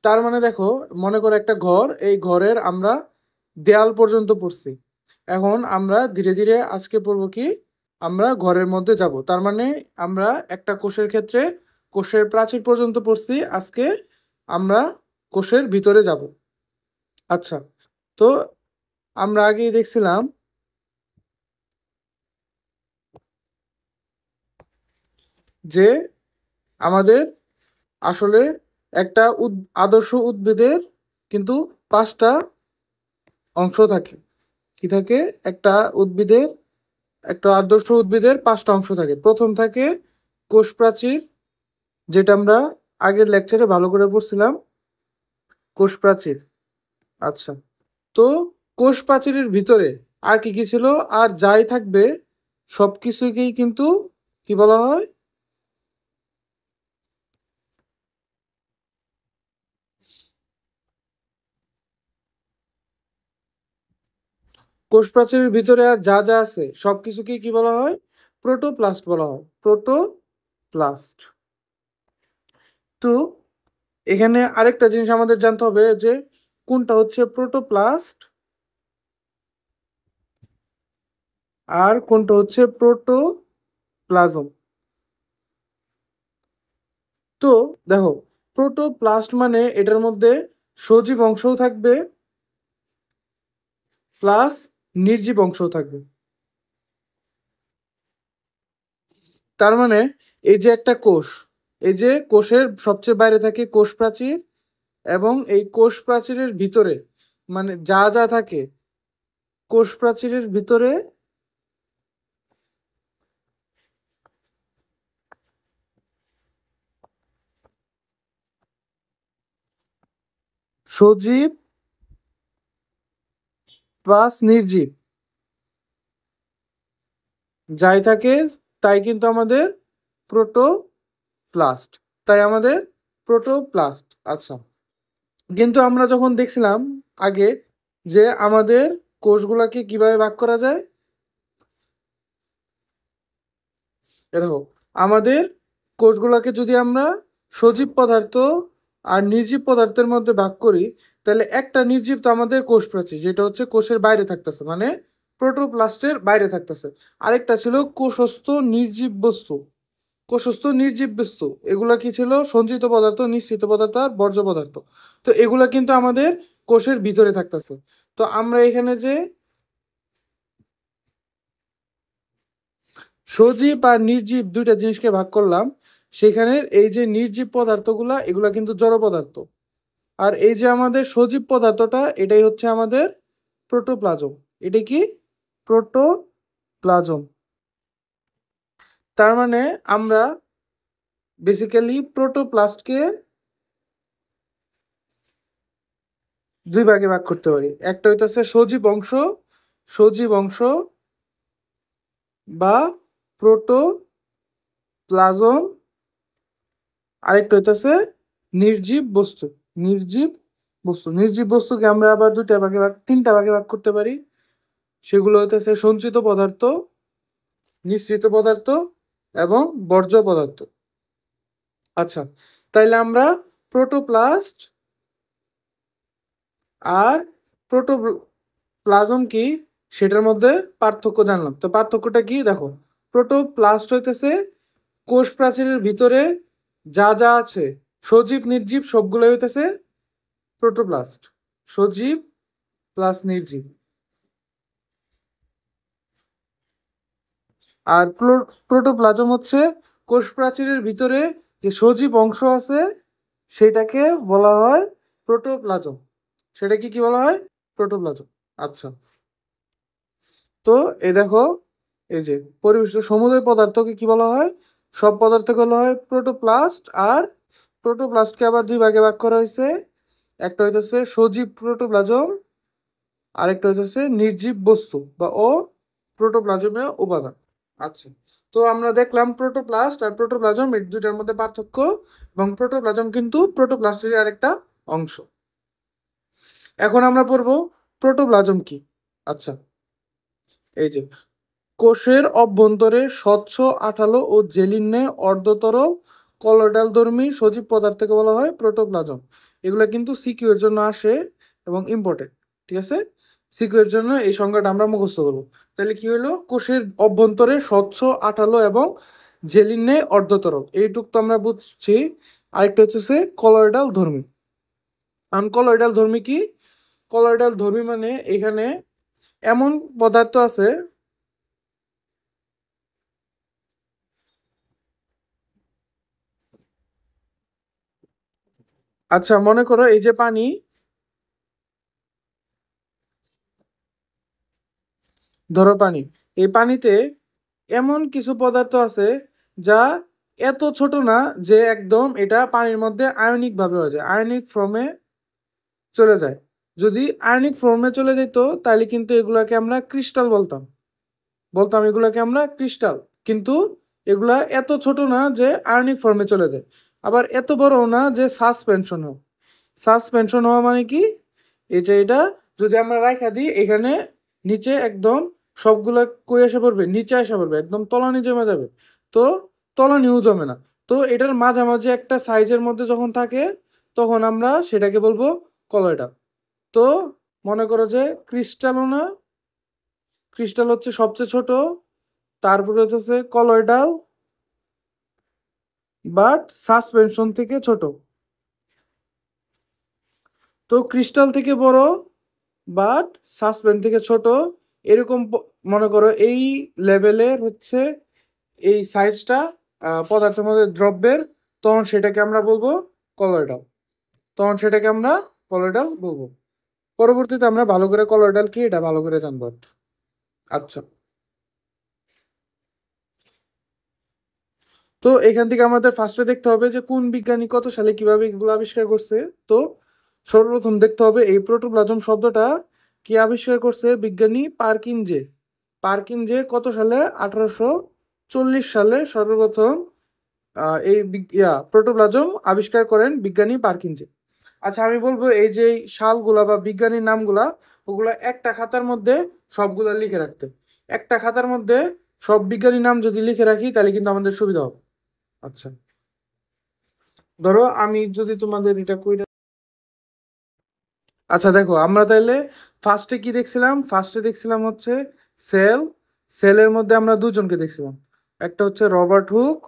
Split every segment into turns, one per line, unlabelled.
তার মানে দেখো, মনে করো একটা ঘর, এই ঘরের আমরা দেয়াল পর্যন্ত পড়ছি। এখন আমরা ধীরে ধীরে আজকে পড়বো কি, আমরা ঘরের মধ্যে যাব। তার মানে আমরা একটা কোষের ক্ষেত্রে কোষের প্রাচীর পর্যন্ত পড়ছি, আজকে আমরা কোষের ভিতরে যাব। আচ্ছা, তো আমরা আগেই দেখছিলাম যে আমাদের আসলে একটা আদর্শ উদ্ভিদের কিন্তু 5টা অংশ থাকে। কি থাকে? একটা আদর্শ উদ্ভিদের 5টা অংশ থাকে। প্রথম থাকে কোষ প্রাচীর, যেটা আমরা আগের লেকচারে ভালো করে পড়ছিলাম, কোষ প্রাচীর। আচ্ছা, তো কোষ প্রাচীরের ভিতরে আর কি কি ছিল, আর যাই থাকবে সবকিছুকেই কিন্তু কি বলা হয়? কোষ প্রাচীরের ভিতরে আর যা যা আছে সবকিছুকেই কি বলা হয়? প্রোটোপ্লাস্ট বলা হয়, প্রোটোপ্লাস্ট। তো এখানে আরেকটা জিনিস আমাদের জানতে হবে যে কোনটা হচ্ছে প্রোটোপ্লাস্ট আর কোনটা হচ্ছে প্রোটোপ্লাজম। তো দেখো, প্রোটোপ্লাস্ট মানে এটার মধ্যে সজীব অংশও থাকবে প্লাস নির্জীব অংশও থাকবে। তার মানে এই যে একটা কোষ, এই যে কোষের সবচেয়ে বাইরে থাকে কোষ প্রাচীর, এবং এই কোষ প্রাচীরের ভিতরে মানে যা যা থাকে কোষ প্রাচীরের ভিতরে সজীব প্লাস নির্জীব যাই থাকে তাই কিন্তু আমাদের প্রোটোপ্লাস্ট, তাই আমাদের প্রোটোপ্লাস্ট। আচ্ছা, কিন্তু আমরা যখন দেখছিলাম আগে যে আমাদের কোষগুলাকে কিভাবে ভাগ করা যায়, দেখো, আমাদের কোষগুলোকে যদি আমরা সজীব পদার্থ আর নির্জীব পদার্থের মধ্যে ভাগ করি, তাহলে একটা নির্জীব তো আমাদের কোষ প্রাচীর, যেটা হচ্ছে কোষের বাইরে থাকতেছে, মানে প্রোটোপ্লাস্টের বাইরে থাকতেছে। আরেকটা ছিল কোষস্থ নির্জীব বস্তু। কোষস্থ নির্জীব বস্তু এগুলা কি ছিল? সঞ্চিত পদার্থ, নিঃসৃত পদার্থ আর বর্জ্য পদার্থ। তো এগুলা কিন্তু আমাদের কোষের ভিতরে থাকতেছে। তো আমরা এখানে যে সজীব আর নির্জীব দুইটা জিনিসকে ভাগ করলাম, সেখানে এই যে নির্জীব পদার্থগুলা এগুলা কিন্তু জড় পদার্থ, আর এই যে আমাদের সজীব পদার্থটা এটাই হচ্ছে আমাদের প্রোটোপ্লাজম। এটা কি? প্রোটোপ্লাজম। তার মানে আমরা বেসিক্যালি প্রোটোপ্লাস্টকে দুই ভাগে ভাগ করতে পারি। একটা হইতেছে সজীব অংশ বা প্রোটোপ্লাজম, আরেকটা হইতেছে নির্জীব বস্তু। নির্জীব নির্জীব বস্তুকে আমরা আবার তিনটা ভাগে ভাগ করতে পারি। সেগুলো হইতেছে সঞ্চিত পদার্থ, নিঃসৃত পদার্থ এবং বর্জ্য পদার্থ। আচ্ছা, তাইলে আমরা প্রোটোপ্লাস্ট আর প্রোটোপ্লাজম কি সেটার মধ্যে পার্থক্য জানলাম। তো পার্থক্যটা কি? দেখো, প্রোটোপ্লাস্ট হইতেছে কোষ প্রাচীরের ভিতরে যা যা আছে সজীব নির্জীব সবগুলো হইতেছে প্রোটোপ্লাস্ট, সজীব প্লাস নির্জীব। আর প্রোটোপ্লাজম হচ্ছে কোষ প্রাচীরের ভিতরে যে সজীব অংশ আছে সেটাকে বলা হয় প্রোটোপ্লাজম। সেটাকে কি বলা হয়? প্রোটোপ্লাজম। আচ্ছা, তো এই দেখো, এই যে পরিবেষ্ট সমুদয় পদার্থকে কি বলা হয়? সব পদার্থকে বলা হয় প্রোটোপ্লাস্ট। আর প্রোটোপ্লাস্টকে আবার দুই ভাগে ভাগ করা হয়েছে, একটা হইতেছে সজীব প্রোটোপ্লাজম, আরেকটা হইতেছে নির্জীব বস্তু বা প্রোটোপ্লাজমীয় উপাদান। আচ্ছা, তো আমরা দেখলাম প্রোটোপ্লাস্ট আর প্রোটোপ্লাজম এই দুইটার মধ্যে পার্থক্য, এবং প্রোটোপ্লাজম কিন্তু প্রোটোপ্লাস্টের আরেকটা অংশ। এখন আমরা পড়বো প্রোটোপ্লাজম কি। আচ্ছা, এই যে কোষের অভ্যন্তরে স্বচ্ছ আঠালো ও জেলির ন্যায় অর্ধতরল কলয়েডাল ধর্মী সজীব পদার্থকে বলা হয় প্রোটোপ্লাজম। এগুলো কিন্তু সিকিউ এর জন্য আসে এবং ইম্পর্টেন্ট, ঠিক আছে? সিকিউ এর জন্য এই সংজ্ঞাটা আমরা মুখস্থ করবো। তাহলে কি হলো, কোষের অভ্যন্তরে স্বচ্ছ, আঠালো এবং জেলির ন্যায় অর্ধতরল, এইটুক তো আমরা বুঝছি। আরেকটা হচ্ছে কলয়েডাল ধর্মী। কারণ কলয়েডাল ধর্মী কি? কলয়েডাল ধর্মী মানে এখানে এমন পদার্থ আছে, আচ্ছা মনে করো এই যে পানি, ধরো পানি, এই পানিতে এমন কিছু পদার্থ আছে যা এত ছোট না যে একদম এটা পানির মধ্যে আয়নিক ভাবে হয়ে যায়, আয়নিক ফর্মে চলে যায়। যদি আয়নিক ফর্মে চলে যেত তাহলে কিন্তু এগুলাকে আমরা ক্রিস্টাল বলতাম, এগুলাকে আমরা ক্রিস্টাল। কিন্তু এগুলা এত ছোট না যে আয়নিক ফর্মে চলে যায়, আবার এত বড়ও না যে সাসপেনশন হয়। সাসপেনশন হওয়া মানে কি, এটা যদি আমরা রাখা দিই এখানে নিচে, একদম সবগুলা কই এসে পড়বে, নিচে এসে পড়বে, একদম তলানি জমে যাবে। তো তলানিও জমে না। তো এটার মাঝামাঝি একটা সাইজের মধ্যে যখন থাকে তখন আমরা সেটাকে বলবো কলয়েডাল। তো মনে করো যে ক্রিস্টালও না, ক্রিস্টাল হচ্ছে সবচেয়ে ছোট, তারপরে হচ্ছে কলয়েডাল বাট সাসপেনশন থেকে ছোট। তো ক্রিস্টাল থেকে বড় বাট সাসপেন্ড থেকে ছোট, এরকম মনে করো এই লেভেলের হচ্ছে এই সাইজটা পদার্থের মধ্যে দ্রব্যের, তখন সেটাকে আমরা বলবো কলয়েডাল, বলবো। পরবর্তীতে আমরা ভালো করে কলয়েডাল কি এটা ভালো করে জানবো। আচ্ছা, তো এখান থেকে আমাদের ফার্স্টে দেখতে হবে যে কোন বিজ্ঞানী কত সালে কিভাবে এগুলো আবিষ্কার করছে। তো সর্বপ্রথম দেখতে হবে এই প্রোটোপ্লাজম শব্দটা কি আবিষ্কার করছে বিজ্ঞানী পারকিনজে। পারকিনজে কত সালে? 1840 সালে সর্বপ্রথম এই প্রোটোপ্লাজম আবিষ্কার করেন বিজ্ঞানী পারকিনজে। আচ্ছা আমি বলবো এই যে সালগুলা বা বিজ্ঞানীর নামগুলা, ওগুলা একটা খাতার মধ্যে সবগুলা লিখে রাখতে। একটা খাতার মধ্যে সব বিজ্ঞানীর নাম যদি লিখে রাখি তাহলে কিন্তু আমাদের সুবিধা হবে। আচ্ছা, ধরো আমি যদি তোমাদের এটা কইরা, আচ্ছা দেখো আমরা তাহলে ফার্স্টে কি দেখছিলাম? ফার্স্টে দেখছিলাম হচ্ছে সেল। সেলের মধ্যে আমরা দুজনকে দেখছিলাম, একটা হচ্ছে রবার্ট হুক,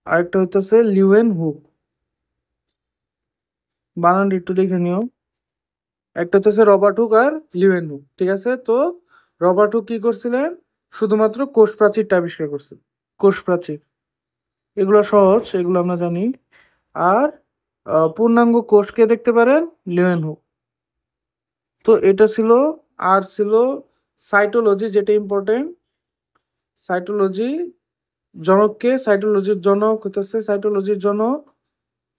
আরেকটা হচ্ছে লিওয়েন হুক। বানানটা একটু দেখে নিও। একটা হচ্ছে রবার্ট হুক আর লিওয়েন হুক, ঠিক আছে? তো রবার্ট হুক কি করছিলেন? শুধুমাত্র কোষ প্রাচীরটা আবিষ্কার করছিলেন, কোষ প্রাচীর। এগুলো সহজ, এগুলো আমরা জানি। আর পূর্ণাঙ্গ কোষকে দেখতে পারেন লিওয়েন হুক। তো এটা ছিল। আর ছিল সাইটোলজি, যেটা ইম্পর্টেন্ট। সাইটোলজি জনককে, সাইটোলজির জনক হইতেছে, সাইটোলজির জনক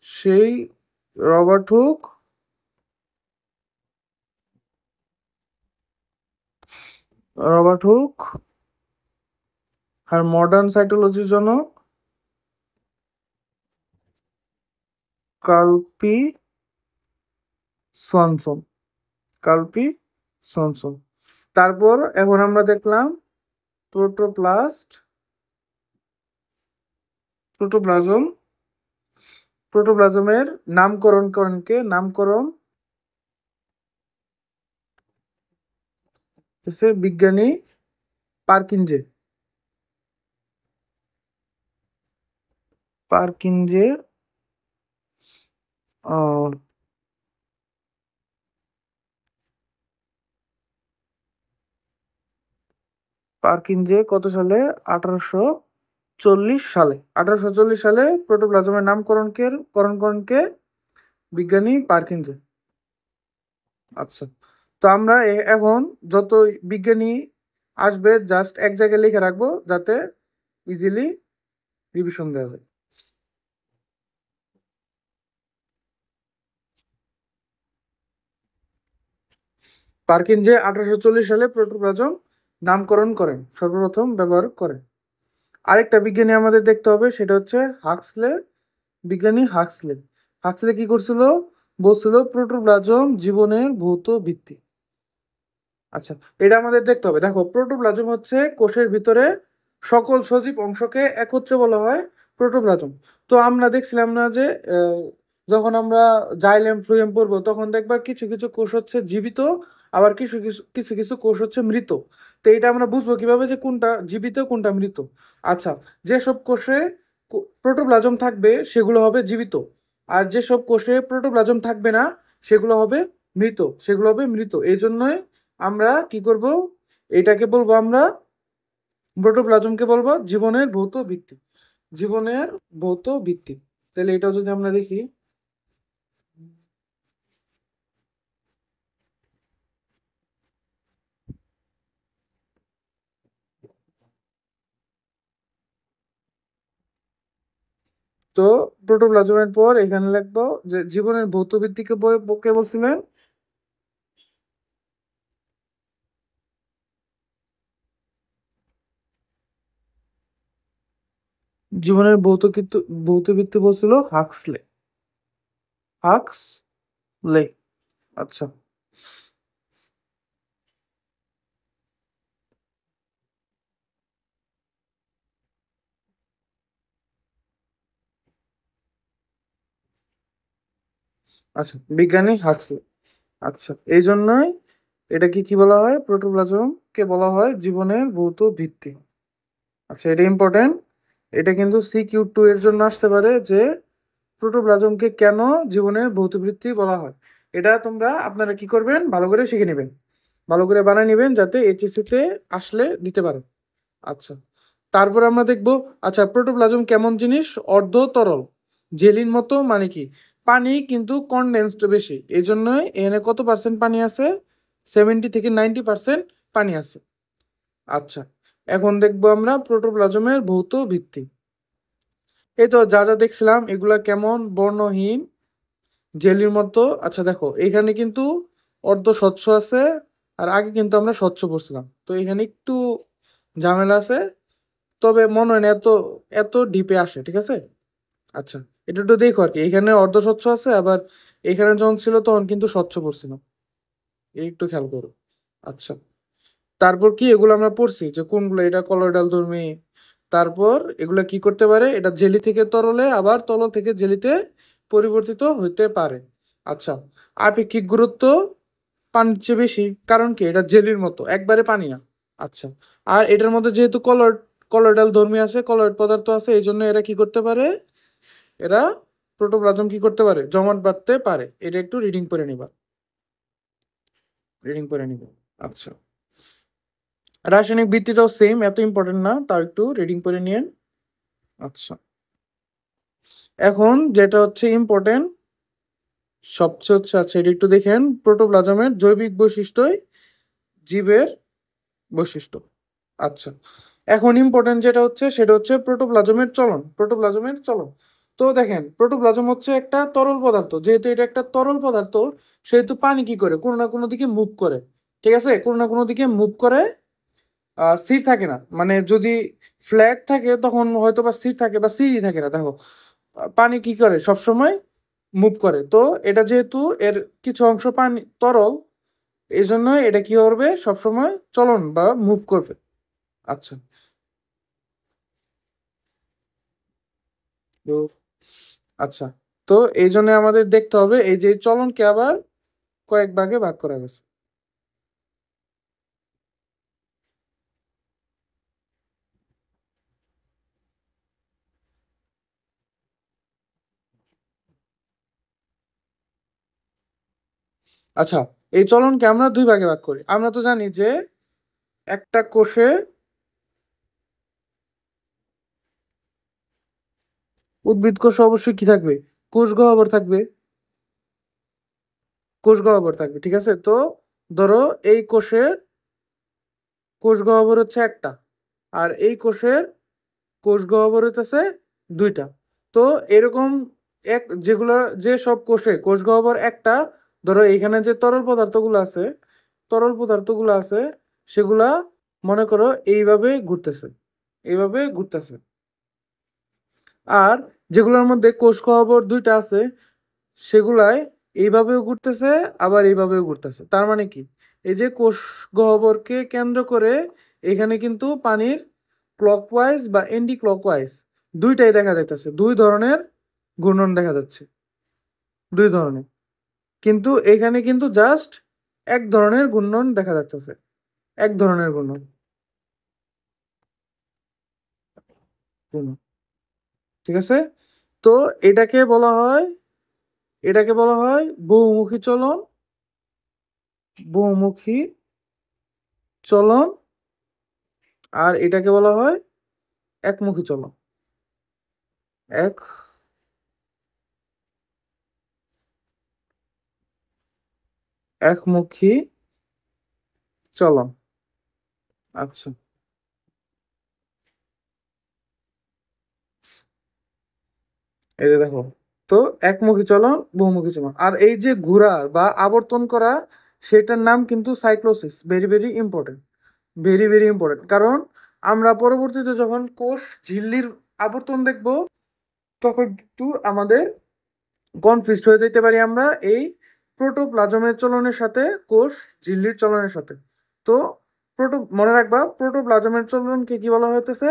সেই রবার্ট হুক। রবার্ট হুক আর মডার্ন সাইটোলজির জনক কার্ল সোয়ানসন। Curl Swanson. তারপর এখন আমরা দেখলাম প্রোটোপ্লাস্ট, প্রোটোপ্লাজম। প্রোটোপ্লাজমের নামকরণ করেন কে? নামকরণ হচ্ছে বিজ্ঞানী পারকিনজে। পারকিনজে আহ, পারকিনজে কত সালে? 1840 সালে। 1840 সালে প্রোটোপ্লাজমের নামকরণকে করণ করেন কে? বিজ্ঞানী পারকিনজে। আচ্ছা, তো আমরা এখন যত বিজ্ঞানী আসবে জাস্ট এক জায়গায় লিখে রাখবো যাতে ইজিলি রিভিশন দেওয়া যায়। পারকিনজে 1840 সালে প্রোটোপ্লাজম নামকরণ করেন, সর্বপ্রথম ব্যবহার করেন। আরেকটা বিজ্ঞানী আমাদের দেখতে হবে, সেটা হচ্ছে হাক্সলে। বিজ্ঞানী হাক্সলে। হাক্সলে কি করছিল? বলছিল প্রোটোপ্লাজম জীবনের ভৌত ভিত্তি। আচ্ছা, এটা আমাদের দেখতে হবে। দেখো প্রোটোপ্লাজম হচ্ছে কোষের ভিতরে সকল সজীব অংশকে একত্রে বলা হয় প্রোটোপ্লাজম। তো আমরা দেখছিলাম না যে যখন আমরা জাইলেম ফ্লুয়েম পড়বো তখন দেখবা কিছু কিছু কোষ হচ্ছে জীবিত, আবার কিছু কিছু কিছু কিছু কোষ হচ্ছে মৃত। তো এটা আমরা বুঝবো কিভাবে যে কোনটা জীবিত কোনটা মৃত? আচ্ছা, যেসব কোষে প্রোটোপ্লাজম থাকবে সেগুলো হবে জীবিত, আর যেসব কোষে প্রোটোপ্লাজম থাকবে না সেগুলো হবে মৃত, সেগুলো হবে মৃত। এই জন্যই আমরা কি করব, এটাকে বলবো আমরা প্রোটোপ্লাজমকে বলবো জীবনের ভৌত ভিত্তি, জীবনের ভৌত ভিত্তি। তাহলে এটা যদি আমরা দেখি, তো প্রোটোপ্লাজমের পর এখানে লিখবো যে জীবনের ভৌত ভিত্তিকে কে বলছিলেন? জীবনের ভৌত ভিত্তি বলছিল হাক্সলে, হাক্সলে। আচ্ছা, আচ্ছা, বিজ্ঞানী হাক্সলে। আচ্ছা, এই জন্যই এটাকে কি বলা হয়, প্রোটোপ্লাজমকে বলা হয় জীবনের ভৌত ভিত্তি। আচ্ছা, এটা ইম্পর্টেন্ট। এটা কিন্তু CQ2 এর জন্য আসতে পারে যে প্রোটোপ্লাজমকে কেন জীবনের ভৌত ভিত্তি বলা হয়। এটা তোমরা আপনারা কি করবেন, ভালো করে শিখে নেবেন, ভালো করে বানিয়ে নেবেন যাতে HSC তে আসলে দিতে পারে। আচ্ছা, তারপর আমরা দেখব, আচ্ছা প্রোটোপ্লাজম কেমন জিনিস? অর্ধ তরল, জেলির মতো, মানে কি পানি কিন্তু কনডেন্সড বেশি, এই জন্যই এখানে কত পার্সেন্ট পানি আছে? 70 থেকে 90% পানি আছে। আচ্ছা, এখন দেখবো আমরা প্রোটোপ্লাজমের ভৌত ভিত্তি। এই তো যা যা দেখছিলাম এগুলা কেমন, বর্ণহীন, জেলির মতো। আচ্ছা দেখো, এখানে কিন্তু অর্ধ স্বচ্ছ আছে, আর আগে কিন্তু আমরা স্বচ্ছ পড়ছিলাম, তো এখানে একটু ঝামেলা আছে, তবে মনে হয় না এত এত ডিপে আসে, ঠিক আছে। আচ্ছা, এটা একটু দেখো আর কি, এখানে অর্ধ স্বচ্ছ আছে, আবার এখানে যখন ছিল তখন কিন্তু স্বচ্ছ পড়ছিলাম, এই একটু খেয়াল করো। আচ্ছা, তারপর কি এগুলো আমরা পড়ছি যে কোনগুলো, এটা কলয়েডাল ধর্মী। তারপর এগুলা কি করতে পারে, এটা জেলি থেকে তরলে আবার তরল থেকে জেলিতে পরিবর্তিত হইতে পারে। আচ্ছা, আপেক্ষিক গুরুত্ব পানির চেয়ে বেশি, কারণ কি এটা জেলির মতো, একবারে পানি না। আচ্ছা, আর এটার মধ্যে যেহেতু কলয়েডাল ধর্মী আছে, কলয়েড পদার্থ আছে, এই জন্য এরা কি করতে পারে, এরা প্রোটোপ্লাজম কি করতে পারে, জমাট বাঁধতে পারে। এটা একটু রিডিং করে নিবা, রিডিং করে নিবা। আচ্ছা, রাসায়নিক ভিত্তিটাও সেম, এত ইম্পর্টেন্ট না, তাও একটু রিডিং করে নিয়েন। আচ্ছা, এখন যেটা হচ্ছে ইম্পর্টেন্ট সবচেয়ে হচ্ছে, আচ্ছা এটা একটু দেখেন, প্রোটোপ্লাজমের জৈবিক বৈশিষ্ট্যই জীবের বৈশিষ্ট্য। আচ্ছা, এখন ইম্পর্টেন্ট যেটা হচ্ছে সেটা হচ্ছে প্রোটোপ্লাজমের চলন, প্রোটোপ্লাজমের চলন। তো দেখেন, প্রোটোপ্লাজম হচ্ছে একটা তরল পদার্থ, যেহেতু এটা একটা তরল পদার্থ সেহেতু পানি কি করে, কোনো না কোনো দিকে মুভ করে, ঠিক আছে, কোনো না কোনো দিকে মুভ করে, স্থির থাকে না। মানে যদি ফ্ল্যাট থাকে তখন হয়তো বা স্থির থাকে, বা স্থিরই থাকে না। দেখো, পানি কি করে, সবসময় মুভ করে। তো এটা যেহেতু এর কিছু অংশ পানি তরল, এই জন্য এটা কি করবে, সবসময় চলন বা মুভ করবে। আচ্ছা, তো আচ্ছা, তো এই জন্য আমাদের দেখতে হবে এই যে চলনকে আবার কয়েক ভাগে ভাগ করা গেছে। আচ্ছা, এই চলনকে আমরা দুই ভাগে ভাগ করি। আমরা তো জানি যে একটা কোষে, উদ্ভিদ কোষে অবশ্যই কি থাকবে, কোষ গহ্বর থাকবে, কোষ গহ্বর থাকবে, ঠিক আছে। তো ধরো এই কোষের কোষ গহ্বর হচ্ছে একটা, আর এই কোষের কোষ গহ্বর হইতেছে দুইটা। তো এরকম যেগুলো, যে সব কোষে কোষ গহ্বর একটা, ধরো এখানে যে তরল পদার্থগুলো আছে, তরল পদার্থগুলো আছে সেগুলা মনে করো এইভাবে ঘুরতেছে, এইভাবে ঘুরতেছে। আর যেগুলোর মধ্যে কোষ গহ্বর দুইটা আছে সেগুলাই এইভাবেও ঘুরতেছে, আবার এইভাবেও ঘুরতেছে। তার মানে কি, এই যে কোষ গহ্বরকে কেন্দ্র করে এখানে কিন্তু পানির ক্লকওয়াইজ বা এন্টি ক্লকওয়াইজ দুইটাই দেখা যাইতেছে, দুই ধরনের ঘূর্ণন দেখা যাচ্ছে, দুই ধরনের। কিন্তু এখানে কিন্তু জাস্ট এক ধরনের ঘূর্ণন দেখা যাচ্ছে, এক ধরনের ঘূর্ণন। ঠিক আছে, তো এটাকে বলা হয়, এটাকে বলা হয় বহুমুখী চলন, বহুমুখী চলন। আর এটাকে বলা হয় একমুখী চলন, এক একমুখী চলন। আচ্ছা, এই যে দেখো, তো একমুখী চলন, বহুমুখী চলন। আর এই যে ঘোরা বা আবর্তন করা, সেটার নাম কিন্তু cyclosis. Very very important, very very important. কারণ আমরা পরবর্তীতে যখন কোষ ঝিল্লির আবর্তন দেখব, তখন কিন্তু আমাদের কনফিউজড হয়ে যেতে পারি আমরা এই প্রোটোপ্লাজমের চলনের সাথে কোষ ঝিল্লির চলনের সাথে। তো মনে রাখবা, প্রোটোপ্লাজমের চলনকে কি বলা হইতেছে?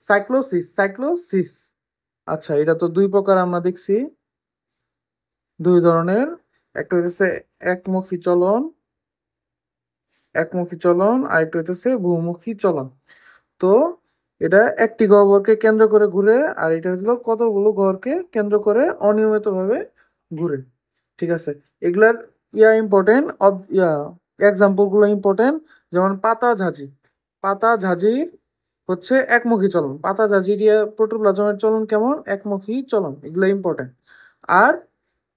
Cyclosis, cyclosis. আচ্ছা, এটা তো দুই প্রকার আমরা দেখছি, দুই ধরনের। একটা হইতেছে একমুখী চলন, একমুখী চলন, আর একটা হইতেছে বহুমুখী চলন। তো এটা একটি গহ্বরকে কেন্দ্র করে ঘুরে, আর এটা হলো কতগুলো গহ্বরকে কেন্দ্র করে অনিয়মিতভাবে ঘুরে। ঠিক আছে, এগুলার ইম্পর্টেন্ট, এক্সাম্পলগুলো ইম্পর্টেন্ট। যেমন পাতা ঝাঁঝি, পাতা ঝাঁঝির হচ্ছে একমুখী চলন, পাতা ঝাঁঝির প্রোটোপ্লাজমের চলন কেমন? একমুখী চলন, এগুলো ইম্পর্টেন্ট। আর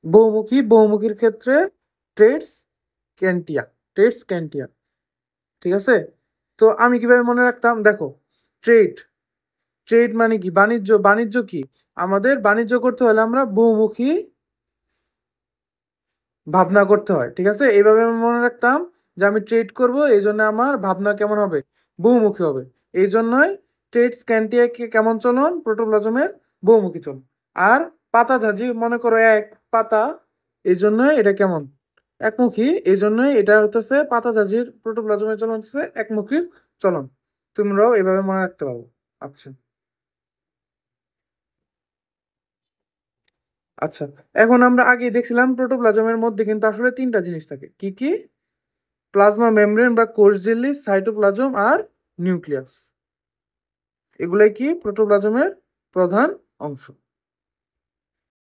বহুমুখী, বহুমুখীর ক্ষেত্রে ট্রেডস ক্যান্টিয়া, ট্রেডস ক্যান্টিয়া। ঠিক আছে, তো আমি কিভাবে মনে রাখতাম? দেখো, ট্রেড, ট্রেড মানে কি? বাণিজ্য। বাণিজ্য কি? আমাদের বাণিজ্য করতে হলে আমরা বহুমুখী ভাবনা করতে হয়। ঠিক আছে, এইভাবে আমি মনে রাখতাম যে আমি ট্রেড করব, এই জন্য আমার ভাবনা কেমন হবে? বহুমুখী হবে। এই জন্যই ট্রেড স্ক্যান্টিয়াকে কেমন চলন? প্রোটোপ্লাজমের বহুমুখী চলন। আর পাতা ঝাঁঝি, মনে করো এক পাতা, এই জন্যই এটা কেমন? একমুখী। এই জন্যই এটা হতেছে পাতা ঝাঁঝির প্রোটোপ্লাজমের চলন হচ্ছে একমুখী চলন। তোমরাও এভাবে মনে রাখতে পারো। আচ্ছা, আচ্ছা, এখন আমরা আগে দেখছিলাম প্রোটোপ্লাজমের মধ্যে কিন্তু আসলে তিনটা জিনিস থাকে। কি কি? প্লাজমা মেমব্রেন বা কোষ ঝিল্লি, সাইটোপ্লাজম আর নিউক্লিয়াস। এগুলাই কি প্রোটোপ্লাজমের প্রধান অংশ।